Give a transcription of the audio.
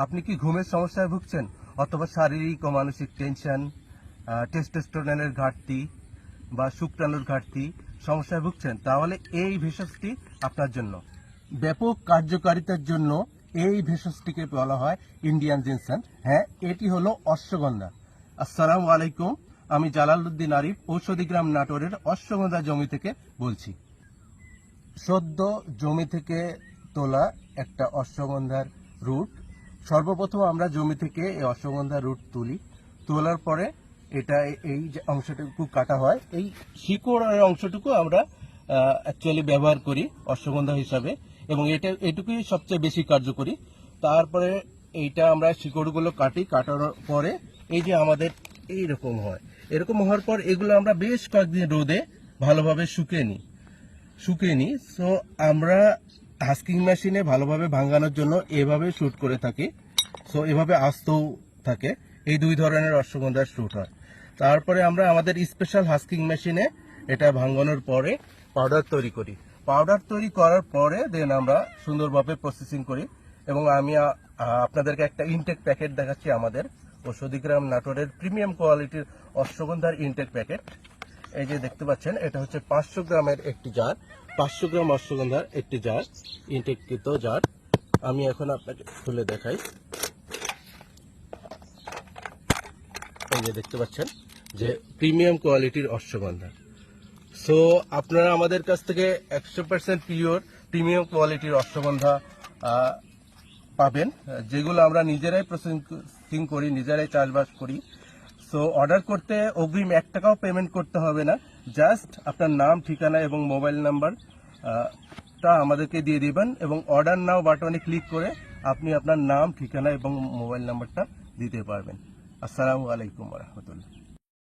আপনি কি ঘুমের সমস্যায় ভুগছেন অথবা শারীরিক ও মানসিক টেনশন, টেস্টোস্টেরনের ঘাটতি বা শুক্রাণুর ঘাটতি সমস্যায় ভুগছেন, তাহলে এই ভেষজটি আপনার জন্য। ব্যাপক কার্যকারিতার জন্য এই ভেষজটিকে বলা হয় ইন্ডিয়ান জিনসান। হ্যাঁ, এটি হলো অশ্বগন্ধা। আসসালামু আলাইকুম, আমি জালালউদ্দিন আরিফ ঔষধিগ্রাম নাটোরের অশ্বগন্ধা জমি থেকে বলছি। সদ্য জমি থেকে তোলা একটা অশ্বগন্ধার রুট। সর্বপ্রথম আমরা জমি থেকে এই অশ্বগন্ধার রুট তুলি। তোলার পরে এটা এই যে অংশটুকু কাটা হয়, এই শিকড়ের অংশটুকু আমরা অ্যাকচুয়ালি ব্যবহার করি অশ্বগন্ধা হিসাবে, এবং এটুকুই সবচেয়ে বেশি কার্যকরী। তারপরে এইটা আমরা শিকড়গুলো কাটার পরে এই যে আমাদের এইরকম হয়, এরকম হওয়ার পর এগুলো আমরা বেশ কয়েকদিন রোদে ভালোভাবে শুকিয়ে নিই। সো আমরা হাস্কিং মেশিনে ভালোভাবে ভাঙানোর জন্য এভাবে শুট করে থাকি। সো এভাবে আস্তও থাকে। এই দুই ধরনের অশ্বগন্ধার শুট হয়। তারপরে আমরা আমাদের স্পেশাল হাস্কিং মেশিনে এটা ভাঙানোর পরে পাউডার তৈরি করি। পাউডার তৈরি করার পরে দেন আমরা সুন্দরভাবে প্রসেসিং করি। এবং আমি আপনাদেরকে একটা ইনটেক প্যাকেট দেখাচ্ছি আমাদের ঔষধিগ্রাম নাটোরের প্রিমিয়াম কোয়ালিটির অশ্বগন্ধার ইনটেক প্যাকেট। এই যে দেখতে পাচ্ছেন, এটা হচ্ছে 500 গ্রামের একটি জার, 500 গ্রাম অশ্বগন্ধার একটি জার, ইনটেককৃত জার। আমি এখন আপনাকে খুলে দেখাই। এই যে দেখতে পাচ্ছেন যে প্রিমিয়াম কোয়ালিটির অশ্বগন্ধা। সো আপনারা আমাদের কাছ থেকে 100% পিওর প্রিমিয়াম কোয়ালিটির অশ্বগন্ধা পাবেন, যেগুলো আমরা নিজেরাই প্রসেসিং করি, নিজেরাই চাষবাস করি। সো অর্ডার করতে অগ্রিম 1 টাকাও পেমেন্ট করতে হবে না। জাস্ট আপনার নাম, ঠিকানা এবং মোবাইল নাম্বারটা আমাদেরকে দিয়ে দিবেন, এবং অর্ডার নাও বাটনে ক্লিক করে আপনি আপনার নাম, ঠিকানা এবং মোবাইল নাম্বারটা দিতে পারবেন। আসসালামু আলাইকুম ওয়া রাহমাতুল্লাহ।